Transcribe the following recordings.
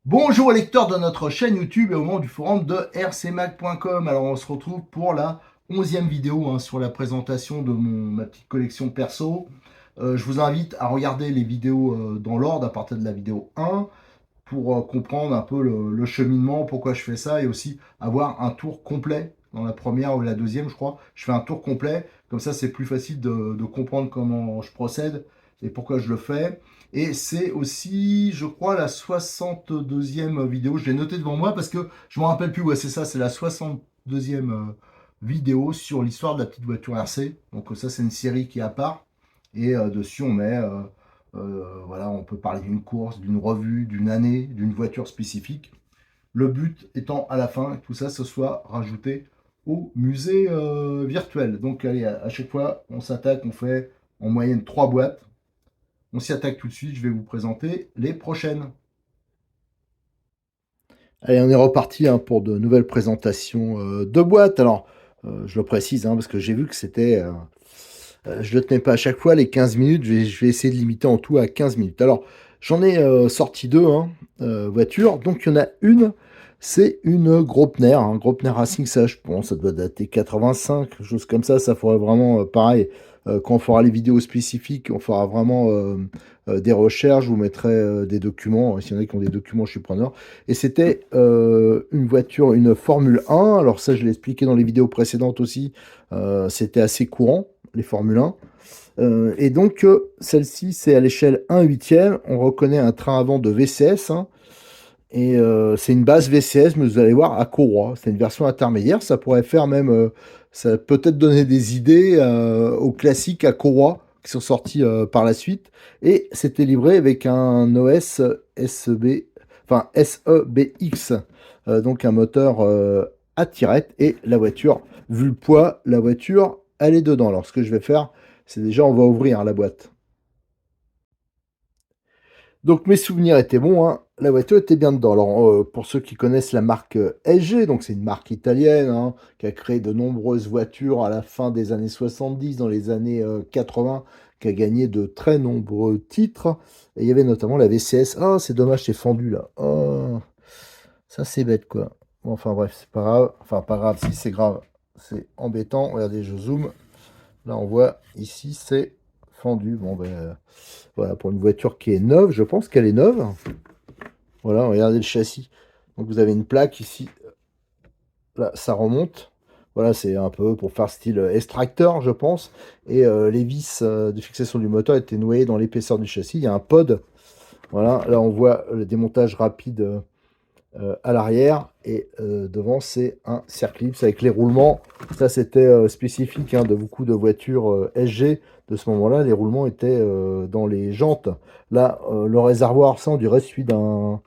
Bonjour lecteurs de notre chaîne YouTube et au moment du forum de rcmag.com. Alors on se retrouve pour la 11e vidéo sur la présentation de ma petite collection perso. Je vous invite à regarder les vidéos dans l'ordre à partir de la vidéo 1 pour comprendre un peu le cheminement, pourquoi je fais ça et aussi avoir un tour complet dans la première ou la deuxième, je crois. Je fais un tour complet, comme ça c'est plus facile de comprendre comment je procède et pourquoi je le fais. Et c'est aussi, je crois, la 62e vidéo. Je l'ai noté devant moi parce que je ne me rappelle plus. Ouais, c'est ça, c'est la 62e vidéo sur l'histoire de la petite voiture RC. Donc ça, c'est une série qui est à part. Et dessus, on met voilà, on peut parler d'une course, d'une revue, d'une année, d'une voiture spécifique. Le but étant à la fin que tout ça se soit rajouté au musée virtuel. Donc allez, à chaque fois, on s'attaque, on fait en moyenne 3 boîtes. On s'y attaque tout de suite, je vais vous présenter les prochaines. Allez, on est reparti pour de nouvelles présentations de boîtes. Alors, je le précise parce que j'ai vu que c'était... je ne le tenais pas à chaque fois, les 15 minutes. Je vais essayer de limiter en tout à 15 minutes. Alors, j'en ai sorti deux voitures. Donc, il y en a une, c'est une Grosvenor, Grosvenor Racing, ça, je pense, ça doit dater 85, quelque chose comme ça. Ça ferait vraiment pareil. Quand on fera les vidéos spécifiques, on fera vraiment des recherches. Je vous mettrai des documents. S'il y en a qui ont des documents, je suis preneur. Et c'était une voiture, une Formule 1. Alors, ça, je l'ai expliqué dans les vidéos précédentes aussi. C'était assez courant, les Formule 1. Et donc, celle-ci, c'est à l'échelle 1/8. On reconnaît un train avant de VCS. Et c'est une base VCS, mais vous allez voir, à courroie. C'est une version intermédiaire. Ça pourrait faire même... ça peut peut-être donner des idées aux classiques à courroie qui sont sortis par la suite. Et c'était livré avec un OS SEB, enfin SEBX. Donc un moteur à tirette. Et la voiture, vu le poids, la voiture, elle est dedans. Alors ce que je vais faire, c'est déjà, on va ouvrir la boîte. Donc mes souvenirs étaient bons, la voiture était bien dedans. Alors pour ceux qui connaissent la marque SG, donc c'est une marque italienne qui a créé de nombreuses voitures à la fin des années 70, dans les années 80, qui a gagné de très nombreux titres. Et il y avait notamment la VCS. Ah, c'est dommage, c'est fendu là. Oh, ça c'est bête quoi. Bon, enfin bref, c'est pas grave. Enfin pas grave, si c'est grave, c'est embêtant. Regardez, je zoome. Là on voit ici c'est fendu. Bon ben voilà, pour une voiture qui est neuve, je pense qu'elle est neuve. Voilà, regardez le châssis. Donc vous avez une plaque ici, là, ça remonte. Voilà, c'est un peu pour faire style extracteur, je pense. Et les vis de fixation du moteur étaient nouées dans l'épaisseur du châssis. Il y a un pod. Voilà, là on voit le démontage rapide à l'arrière. Et devant, c'est un circlips avec les roulements. Ça, c'était spécifique de beaucoup de voitures SG de ce moment-là. Les roulements étaient dans les jantes. Là, le réservoir, ça, on dirait celui d'un...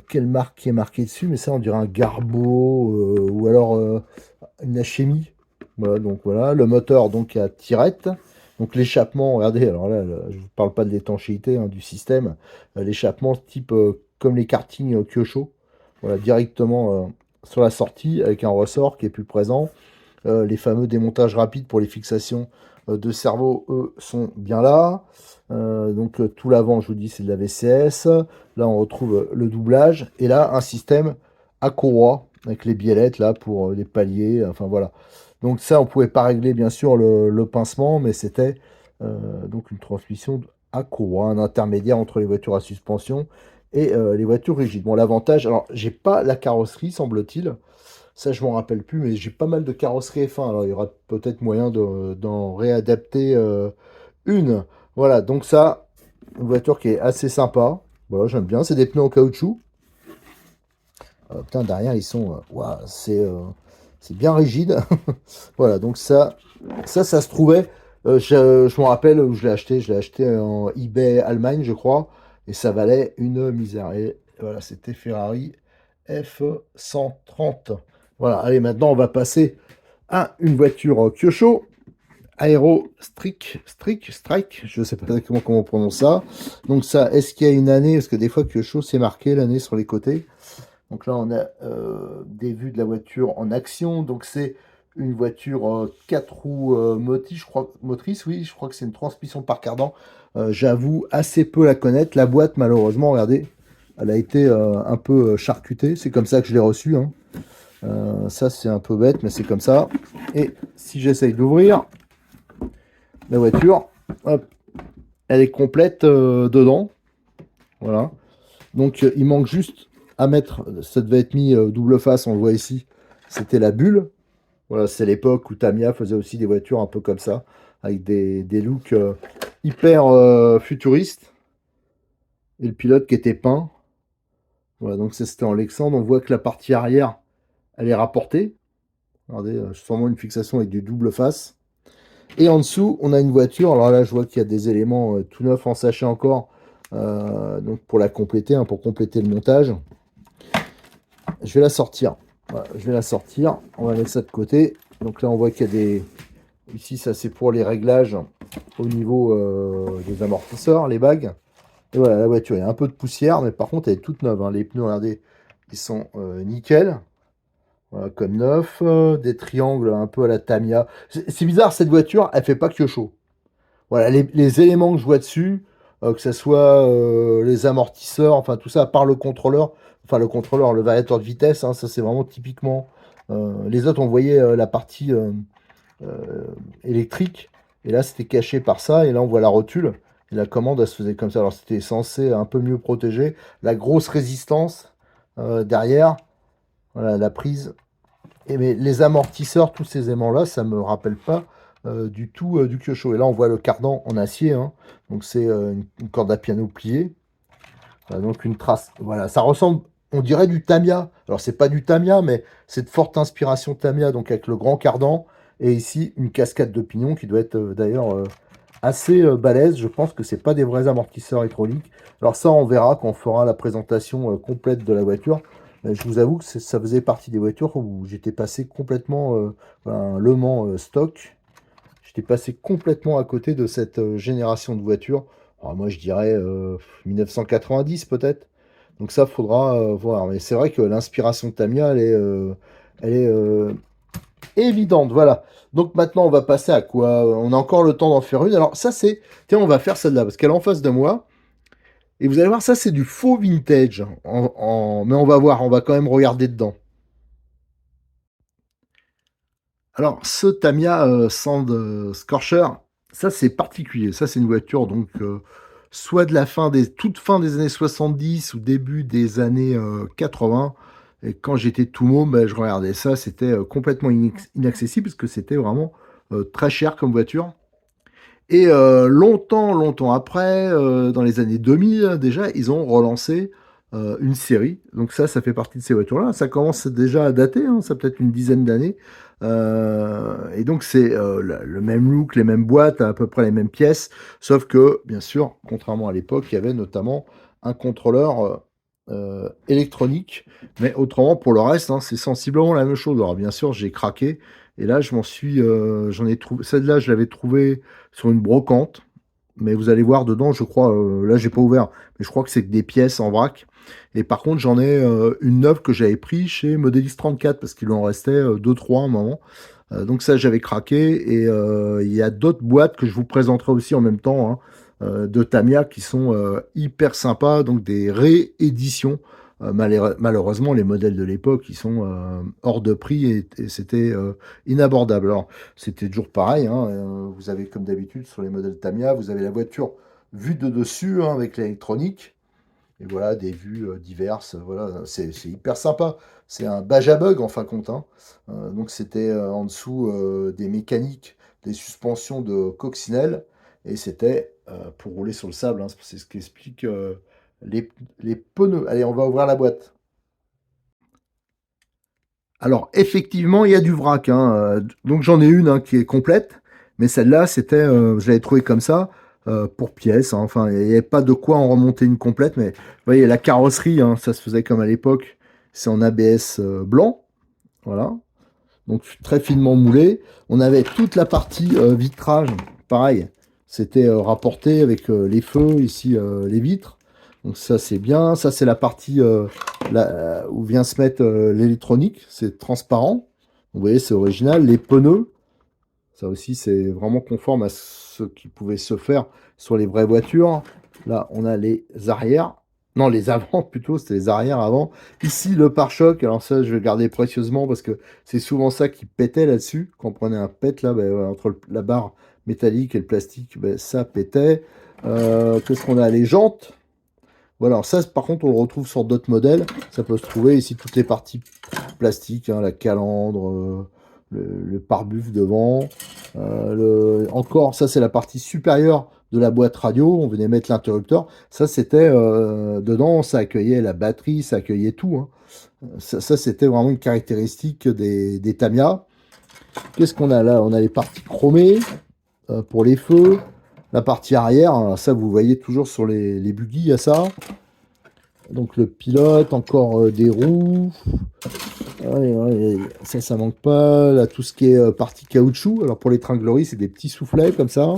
quelle marque qui est marquée dessus, mais ça on dirait un Garbo ou alors une Hemi. Voilà, donc voilà, le moteur donc à tirette. Donc l'échappement, regardez, alors là, je ne vous parle pas de l'étanchéité du système. L'échappement type comme les kartings Kyosho. Voilà, directement sur la sortie avec un ressort qui est plus présent. Les fameux démontages rapides pour les fixations de cerveau, eux, sont bien là. Donc tout l'avant, je vous dis, c'est de la VCS. Là, on retrouve le doublage. Et là, un système à courroie, avec les biellettes, là, pour les paliers. Enfin, voilà. Donc ça, on pouvait pas régler, bien sûr, le pincement, mais c'était donc une transmission à courroie, un intermédiaire entre les voitures à suspension et les voitures rigides. Bon, l'avantage, alors, j'ai pas la carrosserie, semble-t-il. Ça, je m'en rappelle plus, mais j'ai pas mal de carrosserie F1. Alors, il y aura peut-être moyen d'en réadapter une. Voilà, donc ça, une voiture qui est assez sympa. Voilà, j'aime bien. C'est des pneus en caoutchouc. Putain, derrière, ils sont... ouah, c'est bien rigide. Voilà, donc ça se trouvait... je me rappelle où je l'ai acheté. Je l'ai acheté en eBay Allemagne, je crois. Et ça valait une misère. Et voilà, c'était Ferrari F130. Voilà, allez, maintenant, on va passer à une voiture Kyosho. Aero Strike, je ne sais pas exactement comment on prononce ça. Donc ça, est-ce qu'il y a une année? Parce que des fois, Kyosho, c'est marqué l'année sur les côtés. Donc là, on a des vues de la voiture en action. Donc c'est une voiture 4 roues motrices, oui, je crois que c'est une transmission par cardan. J'avoue assez peu la connaître. La boîte, malheureusement, regardez, Elle a été un peu charcutée. C'est comme ça que je l'ai reçue, hein. Ça, c'est un peu bête, mais c'est comme ça. Et si j'essaye d'ouvrir la voiture, hop, elle est complète dedans. Voilà. Donc, il manque juste à mettre, ça devait être mis double face, on le voit ici, c'était la bulle. Voilà, c'est l'époque où Tamiya faisait aussi des voitures un peu comme ça, avec des looks hyper futuristes. Et le pilote qui était peint. Voilà, donc ça c'était en Lexandre. On voit que la partie arrière, elle est rapportée. Regardez, sûrement une fixation avec du double face. Et en dessous, on a une voiture. Alors là, je vois qu'il y a des éléments tout neufs en sachet encore. Donc pour la compléter, hein, pour compléter le montage. Je vais la sortir. Voilà, je vais la sortir. On va mettre ça de côté. Donc là, on voit qu'il y a des... Ici, ça c'est pour les réglages au niveau des amortisseurs, les bagues. Et voilà, la voiture, il y a un peu de poussière, mais par contre, elle est toute neuve, hein. Les pneus, regardez, ils sont nickel. Voilà, comme neuf. Des triangles un peu à la Tamiya. C'est bizarre, cette voiture, elle fait pas que chaud. Voilà, les éléments que je vois dessus, que ce soit les amortisseurs, enfin tout ça, à part le contrôleur, enfin le contrôleur, le variateur de vitesse, hein, ça c'est vraiment typiquement. Les autres, on voyait la partie euh, électrique, et là c'était caché par ça, et là on voit la rotule, et la commande elle se faisait comme ça. Alors c'était censé un peu mieux protéger. La grosse résistance derrière, voilà la prise. Et mais les amortisseurs, tous ces aimants-là, ça me rappelle pas du tout du Kyosho. Et là, on voit le cardan en acier, hein. Donc c'est une corde à piano pliée. Voilà, donc une trace. Voilà, ça ressemble, on dirait du Tamiya. Alors c'est pas du Tamiya, mais c'est de forte inspiration Tamiya, donc avec le grand cardan. Et ici, une cascade de pignon qui doit être d'ailleurs assez balèze. Je pense que c'est pas des vrais amortisseurs hydrauliques. Alors ça, on verra quand on fera la présentation complète de la voiture. Je vous avoue que ça faisait partie des voitures où j'étais passé complètement un Le Mans stock. J'étais passé complètement à côté de cette génération de voitures. Alors moi, je dirais 1990 peut-être. Donc ça, faudra voir. Mais c'est vrai que l'inspiration de Tamiya, elle est évidente. Voilà. Donc maintenant, on va passer à quoi? On a encore le temps d'en faire une. Alors ça, c'est... Tiens, on va faire celle-là, parce qu'elle est en face de moi. Et vous allez voir, ça, c'est du faux vintage. Mais on va voir, on va quand même regarder dedans. Alors, ce Tamiya Sand Scorcher, ça c'est particulier. Ça c'est une voiture donc soit de la toute fin des années 70 ou début des années 80. Et quand j'étais tout môme, ben, je regardais ça, c'était complètement inaccessible parce que c'était vraiment très cher comme voiture. Et longtemps après, dans les années 2000 déjà, ils ont relancé une série. Donc ça fait partie de ces voitures-là. Ça commence déjà à dater, hein, ça peut-être une dizaine d'années. Et donc c'est le même look, les mêmes boîtes, à peu près les mêmes pièces, sauf que, bien sûr, contrairement à l'époque, il y avait notamment un contrôleur électronique. Mais autrement, pour le reste, hein, c'est sensiblement la même chose. Alors bien sûr, j'ai craqué. Et là, j'en ai trouvé. Celle-là, je l'avais trouvée sur une brocante. Mais vous allez voir dedans, je crois, là j'ai pas ouvert, mais je crois que c'est que des pièces en vrac. Et par contre, j'en ai une neuve que j'avais pris chez Modelis 34 parce qu'il en restait 2-3 à un moment. Donc ça, j'avais craqué. Et il y a d'autres boîtes que je vous présenterai aussi en même temps, hein, de Tamiya qui sont hyper sympas, donc des rééditions. Malheureusement, les modèles de l'époque, ils sont hors de prix et c'était inabordable. Alors, c'était toujours pareil, hein, vous avez comme d'habitude sur les modèles Tamiya, vous avez la voiture vue de dessus hein, avec l'électronique. Et voilà, des vues diverses. Voilà, c'est hyper sympa. C'est un Bajabug en fin de compte, hein. Donc c'était en dessous des mécaniques, des suspensions de coccinelle. Et c'était pour rouler sur le sable, hein. C'est ce qui explique les, les pneus. Allez, on va ouvrir la boîte. Alors, effectivement, il y a du vrac, hein. Donc, j'en ai une hein, qui est complète, mais celle-là, je l'avais trouvée comme ça, pour pièces, hein. Enfin, il n'y avait pas de quoi en remonter une complète, mais vous voyez, la carrosserie, hein, ça se faisait comme à l'époque, c'est en ABS blanc, voilà. Donc, très finement moulé. On avait toute la partie vitrage, pareil, c'était rapporté avec les feux, ici, les vitres. Donc, ça, c'est bien. Ça, c'est la partie où vient se mettre l'électronique, c'est transparent. Vous voyez, c'est original. Les pneus, ça aussi, c'est vraiment conforme à ce qui pouvait se faire sur les vraies voitures. Là, on a les arrières. Non, les avant plutôt, c'était les arrières avant. Ici, le pare-choc, alors ça, je vais le garder précieusement parce que c'est souvent ça qui pétait là-dessus. Quand on prenait un pet, là, ben, voilà, entre la barre métallique et le plastique, ben, ça pétait. Qu'est-ce qu'on a? Les jantes. Voilà, alors ça, par contre, on le retrouve sur d'autres modèles. Ça peut se trouver ici toutes les parties plastiques, hein, la calandre, le pare-buff devant. Encore, ça, c'est la partie supérieure de la boîte radio. On venait mettre l'interrupteur. Ça, c'était dedans, ça accueillait la batterie, ça accueillait tout, hein. Ça, c'était vraiment une caractéristique des Tamiya. Qu'est-ce qu'on a là? On a les parties chromées pour les feux. La partie arrière, alors ça, vous voyez toujours sur les buggy, il y a ça. Donc le pilote, encore des roues. Ouais, ouais, ça manque pas. Là, tout ce qui est partie caoutchouc. Alors pour les tringleries, c'est des petits soufflets comme ça.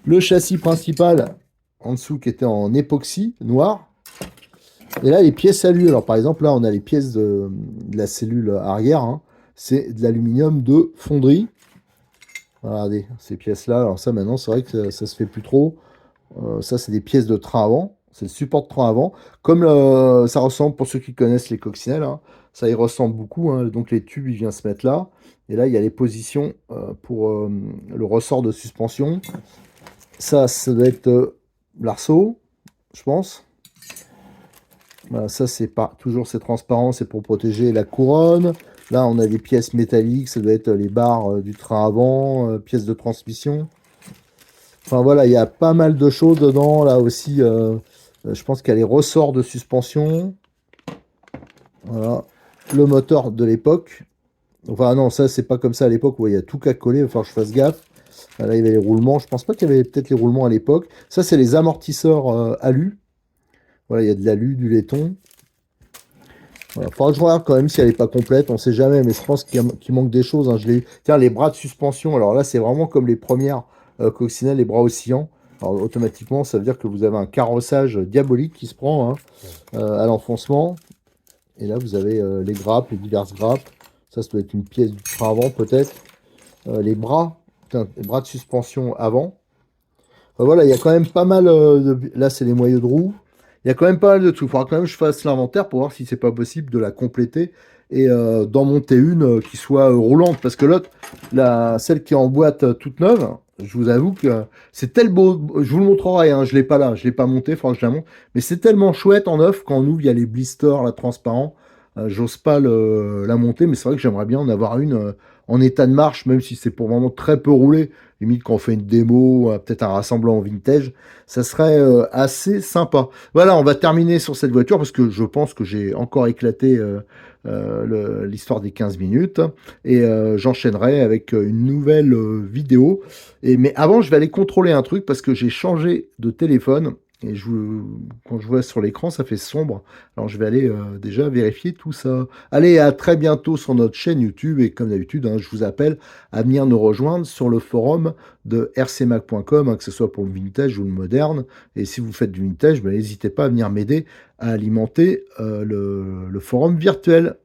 Le châssis principal, en dessous, qui était en époxy noir. Et là, les pièces à lui. Alors par exemple, là, on a les pièces de la cellule arrière, hein. C'est de l'aluminium de fonderie. Regardez, ces pièces-là. Alors ça, maintenant, c'est vrai que ça se fait plus trop. Ça, c'est des pièces de train avant. C'est le support de train avant. Comme ça ressemble, pour ceux qui connaissent les coccinelles, hein, ça y ressemble beaucoup, hein. Donc les tubes, il vient se mettre là. Et là, il y a les positions pour le ressort de suspension. Ça doit être l'arceau, je pense. Voilà, ça, c'est pas toujours c'est transparent, c'est pour protéger la couronne. Là, on a des pièces métalliques, ça doit être les barres du train avant, pièces de transmission. Enfin voilà, il y a pas mal de choses dedans. Là aussi, je pense qu'il y a les ressorts de suspension. Voilà. Le moteur de l'époque. Enfin non, ça c'est pas comme ça à l'époque où il y a tout qu'à coller, il va falloir que je fasse gaffe. Là, il y avait les roulements. Je pense pas qu'il y avait peut-être les roulements à l'époque. Ça, c'est les amortisseurs alu. Voilà, il y a de l'alu, du laiton. Voilà. Faudra que je regarde quand même si elle n'est pas complète, on sait jamais, mais je pense qu'il manque des choses, hein. Je l'ai eu. Tiens, les bras de suspension, alors là, c'est vraiment comme les premières coccinelles, les bras oscillants. Alors, automatiquement, ça veut dire que vous avez un carrossage diabolique qui se prend, hein, à l'enfoncement. Et là, vous avez les grappes, les diverses grappes. Ça doit être une pièce du frein avant, peut-être. Les bras, putain, les bras de suspension avant. Voilà, il y a quand même pas mal Là, c'est les moyeux de roue. Il y a quand même pas mal de trucs. Il faudra quand même que je fasse l'inventaire pour voir si c'est pas possible de la compléter et d'en monter une qui soit roulante. Parce que l'autre, celle qui est en boîte toute neuve, je vous avoue que c'est tellement beau. Je vous le montrerai, hein, je l'ai pas là, je l'ai pas monté, il faudra que je la monte. Mais c'est tellement chouette en neuf, quand on ouvre, il y a les blisters, la transparent. J'ose pas la monter, mais c'est vrai que j'aimerais bien en avoir une en état de marche, même si c'est pour vraiment très peu rouler. Limite, quand on fait une démo, peut-être un rassemblement en vintage, ça serait assez sympa. Voilà, on va terminer sur cette voiture parce que je pense que j'ai encore éclaté l'histoire des 15 minutes et j'enchaînerai avec une nouvelle vidéo. Mais avant, je vais aller contrôler un truc parce que j'ai changé de téléphone et quand je vois sur l'écran, ça fait sombre. Alors, je vais aller déjà vérifier tout ça. Allez, à très bientôt sur notre chaîne YouTube et comme d'habitude, hein, je vous appelle à venir nous rejoindre sur le forum de rcmac.com, hein, que ce soit pour le vintage ou le moderne. Et si vous faites du vintage, ben, n'hésitez pas à venir m'aider à alimenter le forum virtuel.